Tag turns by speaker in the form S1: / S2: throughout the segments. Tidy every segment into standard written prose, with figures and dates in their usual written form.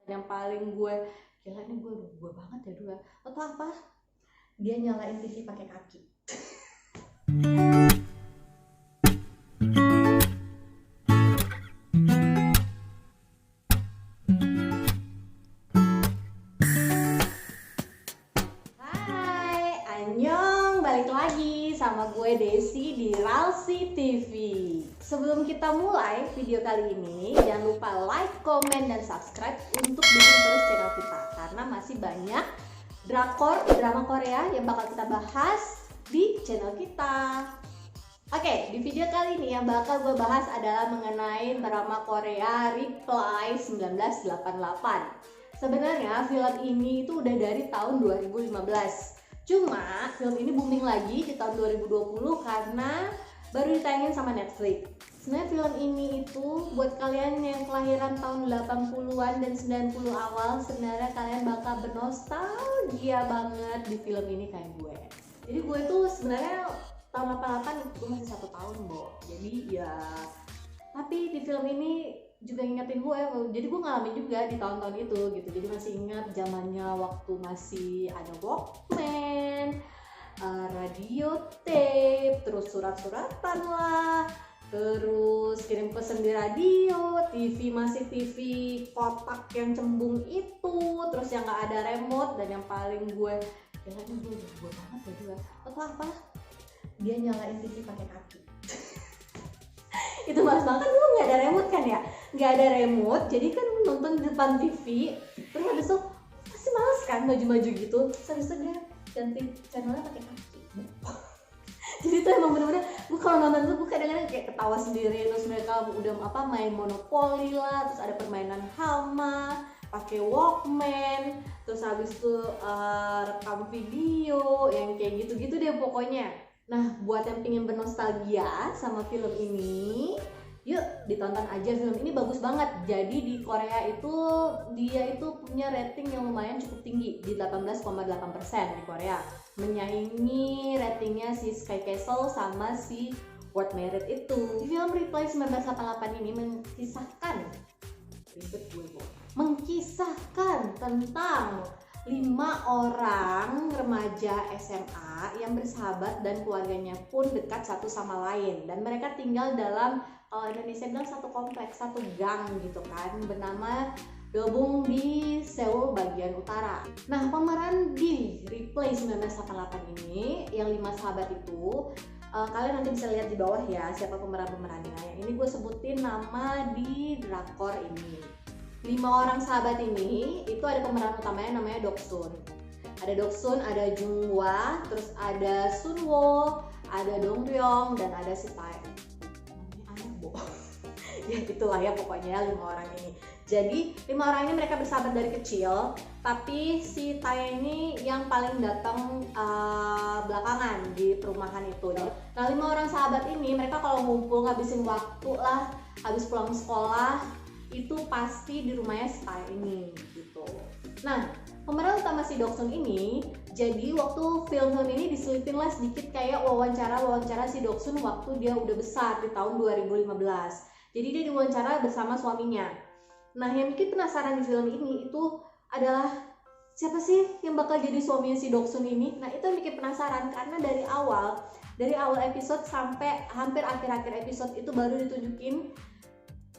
S1: Yang paling gue gila nih, gue banget ya dua. Lo tau apa? Dia nyalain TV pakai kaki. Hai, annyeong, balik lagi sama gue Desi di Ralsi TV. Sebelum kita mulai video kali ini, jangan lupa like, komen, dan subscribe untuk dukung terus channel kita karena masih banyak drama Korea yang bakal kita bahas di channel kita. Oke, di video kali ini yang bakal gue bahas adalah mengenai drama Korea Reply 1988. Sebenarnya film ini itu udah dari tahun 2015. Cuma film ini booming lagi di tahun 2020 karena baru ditayangin sama Netflix. Sebenarnya film ini itu buat kalian yang kelahiran tahun 80-an dan 90 awal, sebenarnya kalian bakal bernostalgia banget di film ini kayak gue. Jadi gue tuh sebenarnya tahun 88 gue masih 1 tahun, Bo. Jadi ya, tapi di film ini juga ngingetin gue, jadi gue ngalamin juga di tahun-tahun itu gitu. Jadi masih ingat zamannya waktu masih ada Walkman, radio tape, terus surat-suratan lah, terus kirim pesan di radio, TV masih TV kotak yang cembung itu, terus yang nggak ada remote, dan yang paling gue kayaknya gue banget ya juga. Atau apa? Dia nyalain TV pakai kaki. Itu males banget, kan gue nggak ada remote kan ya, nggak ada remote, jadi kan nonton di depan TV, terus habis itu pasti males kan maju-maju gitu, terus habis itu dia ganti channelnya pakai kaki. Jadi itu emang bener-bener, gue kalau nonton tuh gue kadang-kadang kayak ketawa sendiri. Terus mereka udah main monopoli lah, terus ada permainan hama pakai Walkman, terus habis itu rekam video yang kayak gitu-gitu deh pokoknya. Nah, buat yang pengen bernostalgia sama film ini, yuk ditonton aja, film ini bagus banget. Jadi di Korea itu dia itu punya rating yang lumayan cukup tinggi di 18,8% di Korea, menyaingi ratingnya si Sky Castle sama si World Merit itu. Film Reply 1988 ini mengkisahkan tentang 5 orang remaja SMA yang bersahabat dan keluarganya pun dekat satu sama lain, dan mereka tinggal dalam, kalau Indonesia bilang, satu kompleks, satu gang gitu kan, bernama Dobong di Seoul bagian utara. Nah, pemeran di Reply 1988 ini yang 5 sahabat itu, kalian nanti bisa lihat di bawah ya siapa pemerannya. Yang ini gue sebutin nama di drakor ini. 5 orang sahabat ini itu ada pemeran utamanya namanya Doksun. Ada Doksun, ada Junghwa, terus ada Sunwo, ada Dongryong, dan ada si Tae. Namanya aneh, Bo. Ya itulah ya pokoknya 5 orang ini. Jadi 5 orang ini mereka bersahabat dari kecil, tapi si Tae ini yang paling datang belakangan di perumahan itu. Nah, 5 orang sahabat ini mereka kalau ngumpul ngabisin waktu lah, habis pulang sekolah itu pasti di rumahnya si Tae ini gitu. Nah, pemeran utama si Doksun ini, jadi waktu film ini diselipin lah sedikit kayak wawancara si Doksun waktu dia udah besar di tahun 2015. Jadi dia diwawancara bersama suaminya. Nah, yang bikin penasaran di film ini itu adalah siapa sih yang bakal jadi suaminya si Doksun ini. Nah, itu yang bikin penasaran karena dari awal episode sampai hampir akhir episode itu baru ditunjukin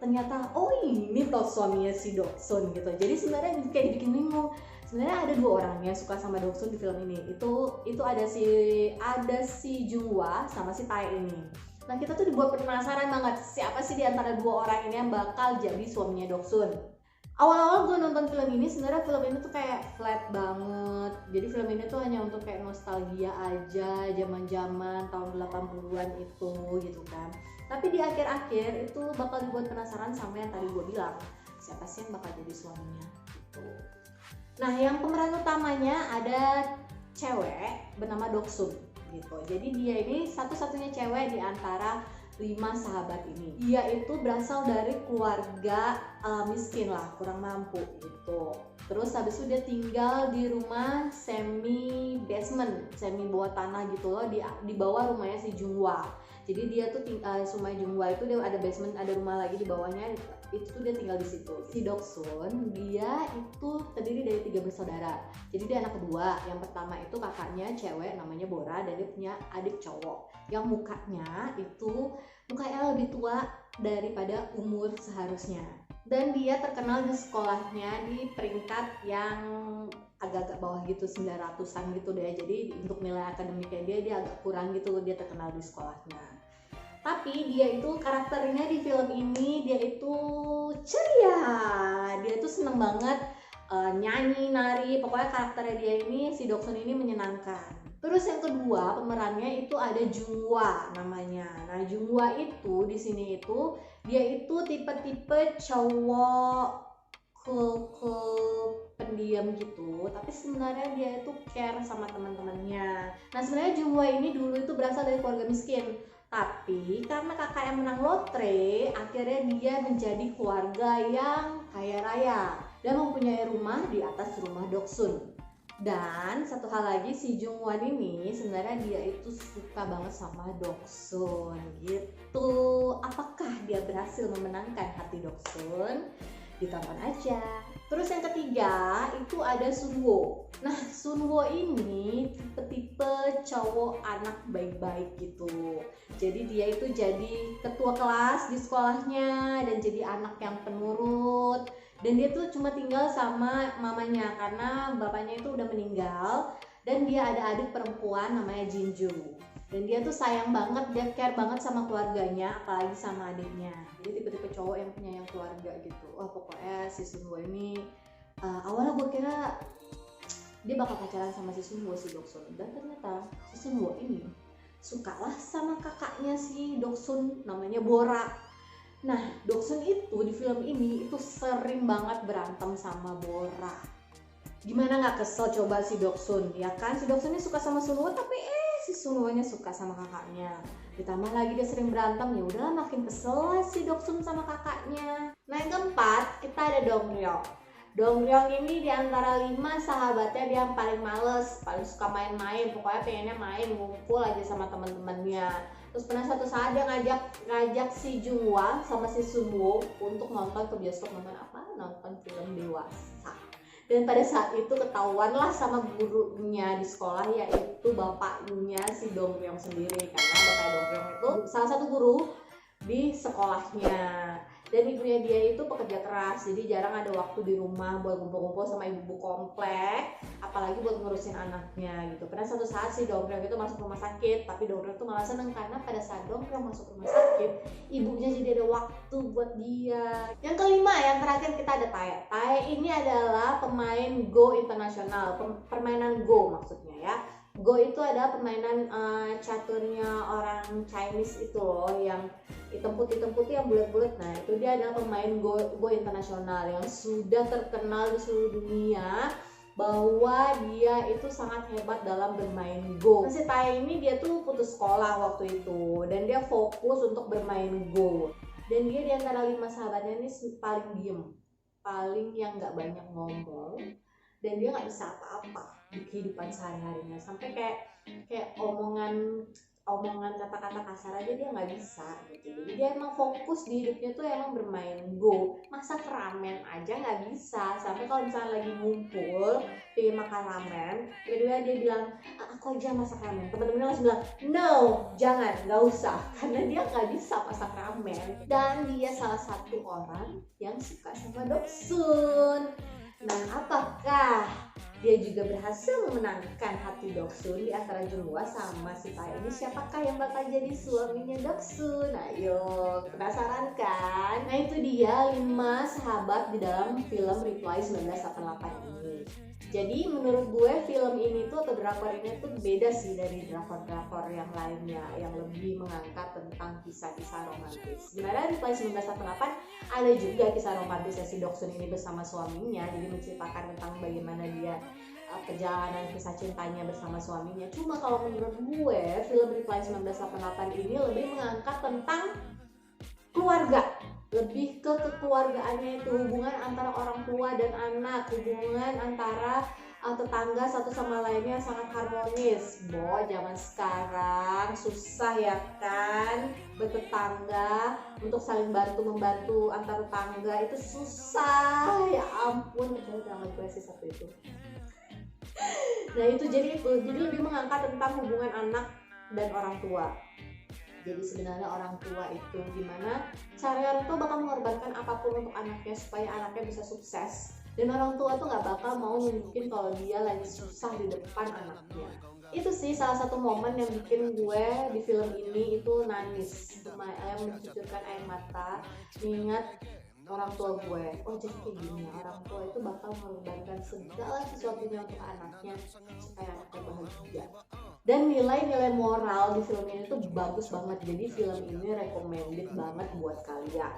S1: ternyata ini toh suaminya si Doksun gitu. Jadi sebenarnya kayak dibikin bingung. Sebenarnya ada 2 orang yang suka sama Doksun di film ini. Itu ada si Junghwa sama si Tae ini. Nah, kita tuh dibuat penasaran banget siapa sih di antara 2 orang ini yang bakal jadi suaminya Doksun. Awal-awal gue nonton film ini, sebenarnya film ini tuh kayak flat banget. Jadi film ini tuh hanya untuk kayak nostalgia aja, zaman-zaman tahun 80-an itu gitu kan. Tapi di akhir-akhir itu bakal dibuat penasaran sama yang tadi gue bilang, siapa sih yang bakal jadi suaminya gitu. Nah, yang pemeran utamanya ada cewek bernama Doksun gitu. Jadi dia ini satu-satunya cewek di antara 5 sahabat ini. Dia itu berasal dari keluarga miskin lah, kurang mampu gitu. Terus habis itu dia tinggal di rumah semi basement, semi bawah tanah gitu loh, di bawah rumahnya si Junghwa. Jadi dia tuh Sumai Junghwa itu dia ada basement, ada rumah lagi di bawahnya itu tuh dia tinggal di situ. Si Doksun dia itu terdiri dari 3 bersaudara. Jadi dia anak kedua. Yang pertama itu kakaknya cewek namanya Bora, dan dia punya adik cowok yang mukanya lebih tua daripada umur seharusnya. Dan dia terkenal di sekolahnya di peringkat yang agak-agak bawah gitu, 900-an gitu deh. Jadi untuk nilai akademiknya dia agak kurang gitu, dia terkenal di sekolahnya. Tapi dia itu karakternya di film ini dia itu ceria, dia tuh seneng banget nyanyi, nari, pokoknya karakternya dia ini, si Doksun ini menyenangkan. Terus yang kedua pemerannya itu ada Junghwa namanya. Nah Junghwa itu di sini itu dia itu tipe-tipe cowok pendiam gitu, tapi sebenarnya dia itu care sama teman-temannya. Nah sebenarnya Junghwa ini dulu itu berasal dari keluarga miskin, tapi karena kakak yang menang lotre, akhirnya dia menjadi keluarga yang kaya raya dan mempunyai rumah di atas rumah Doksun. Dan satu hal lagi, si Jungwon ini sebenarnya dia itu suka banget sama Doksun gitu. Apakah dia berhasil memenangkan hati Doksun? Ditonton aja. Terus yang ketiga itu ada Sunwo. Nah Sunwo ini tipe-tipe cowok anak baik-baik gitu. Jadi dia itu jadi ketua kelas di sekolahnya dan jadi anak yang penurut. Dan dia tuh cuma tinggal sama mamanya karena bapaknya itu udah meninggal. Dan dia ada adik perempuan namanya Jinju. Dan dia tuh sayang banget, dia care banget sama keluarganya, apalagi sama adiknya. Jadi tipe-tipe cowok yang penyayang keluarga gitu. Wah pokoknya si Sunwo ini awalnya gue kira dia bakal pacaran sama si Sunwo, si Doksun. Dan ternyata si Sunwo ini sukalah sama kakaknya si Doksun namanya Bora. Nah Doksun itu di film ini itu sering banget berantem sama Bora. Gimana gak kesel coba si Doksun, ya kan? Si Doksun ini suka sama Sunwo tapi si Sunwo-nya suka sama kakaknya. Ditambah lagi dia sering berantem, ya udahlah makin kesel lah si Doksun sama kakaknya. Nah yang keempat kita ada Dongryong. Dongryong ini diantara 5 sahabatnya dia yang paling males, paling suka main-main, pokoknya pengennya main, ngumpul aja sama teman-temannya. Terus pernah satu saat dia ngajak si Junghwa sama si Sunwo untuk nonton ke bioskop. Nonton apa? Nonton film dewasa. Dan pada saat itu ketahuan lah sama gurunya di sekolah, yaitu bapaknya si Dongryong sendiri, karena bapak Dongryong itu salah satu guru di sekolahnya. Dan ibunya dia itu pekerja keras, jadi jarang ada waktu di rumah buat kumpul-kumpul sama ibu-ibu komplek, apalagi buat ngurusin anaknya gitu. Pernah suatu saat si Dongryong itu masuk rumah sakit, tapi Dongryong itu malah seneng karena pada saat Dongryong masuk rumah sakit, ibunya jadi ada waktu buat dia. Yang kelima, yang terakhir kita ada Tae. Tae ini adalah pemain Go internasional, permainan Go maksudnya ya. Go itu adalah permainan caturnya orang Chinese itu loh, yang hitam putih yang bulat-bulat. Nah itu dia adalah pemain Go internasional yang sudah terkenal di seluruh dunia bahwa dia itu sangat hebat dalam bermain Go. Si Tae ini dia tuh putus sekolah waktu itu dan dia fokus untuk bermain Go. Dan dia diantara 5 sahabatnya ini paling diem, paling yang nggak banyak ngomong, dan dia nggak bisa apa-apa di kehidupan sehari-harinya, sampai kayak omongan kata-kata kasar aja dia nggak bisa gitu. Jadi dia emang fokus di hidupnya tuh emang bermain Go. Masak ramen aja nggak bisa, sampai kalau misalnya lagi ngumpul pengen makan ramen, tiba-tiba dia bilang aku aja masak ramen, teman-temannya langsung bilang no, jangan, nggak usah, karena dia nggak bisa masak ramen. Dan dia salah satu orang yang suka sama Doksun. Nah, apakah dia juga berhasil memenangkan hati Doksun di antara Junghwa sama si Tae ini? Siapakah yang bakal jadi suaminya Doksun? Ayo, penasaran kan? Nah, itu dia 5 sahabat di dalam film Reply 1988 ini. Jadi menurut gue film ini tuh atau drakor ini tuh beda sih dari drakor-drakor yang lainnya yang lebih mengangkat tentang kisah-kisah romantis. Sebenarnya Reply 1988 ada juga kisah romantis si Doksun ini bersama suaminya, jadi menceritakan tentang bagaimana dia perjalanan kisah cintanya bersama suaminya. Cuma kalau menurut gue film Reply 1988 ini lebih mengangkat tentang keluarga, lebih ke kekeluargaannya itu, hubungan antara orang tua dan anak, hubungan antara tetangga satu sama lainnya sangat harmonis. Zaman sekarang susah ya kan bertetangga, untuk saling bantu membantu antar tetangga itu susah, ya ampun. Tetangga gue sih satu itu. Nah itu jadi lebih mengangkat tentang hubungan anak dan orang tua. Jadi sebenarnya orang tua itu gimana cara orang tua bakal mengorbankan apapun untuk anaknya supaya anaknya bisa sukses, dan orang tua tuh nggak bakal mau nunjukin kalau dia lagi susah di depan anaknya. Itu sih salah satu momen yang bikin gue di film ini itu nangis, mencucurkan air mata, mengingat orang tua gue. Oh jadi kayak gini, orang tua itu bakal mengorbankan segala sesuatunya untuk anaknya supaya anaknya bahagia. Dan nilai-nilai moral di film ini tuh bagus banget, jadi film ini recommended banget buat kalian.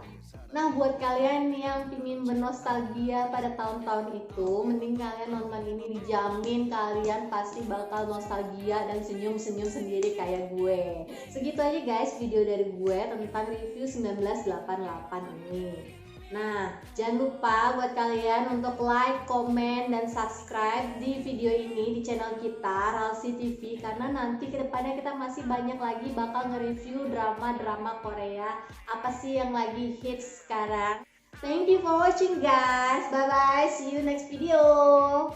S1: Nah buat kalian yang pingin bernostalgia pada tahun-tahun itu, mending kalian nonton ini, dijamin kalian pasti bakal nostalgia dan senyum-senyum sendiri kayak gue. Segitu aja guys video dari gue tentang review 1988 ini. Nah, jangan lupa buat kalian untuk like, komen, dan subscribe di video ini di channel kita, Ralsi TV, karena nanti kedepannya kita masih banyak lagi bakal nge-review drama-drama Korea, apa sih yang lagi hits sekarang. Thank you for watching guys, bye-bye, see you next video.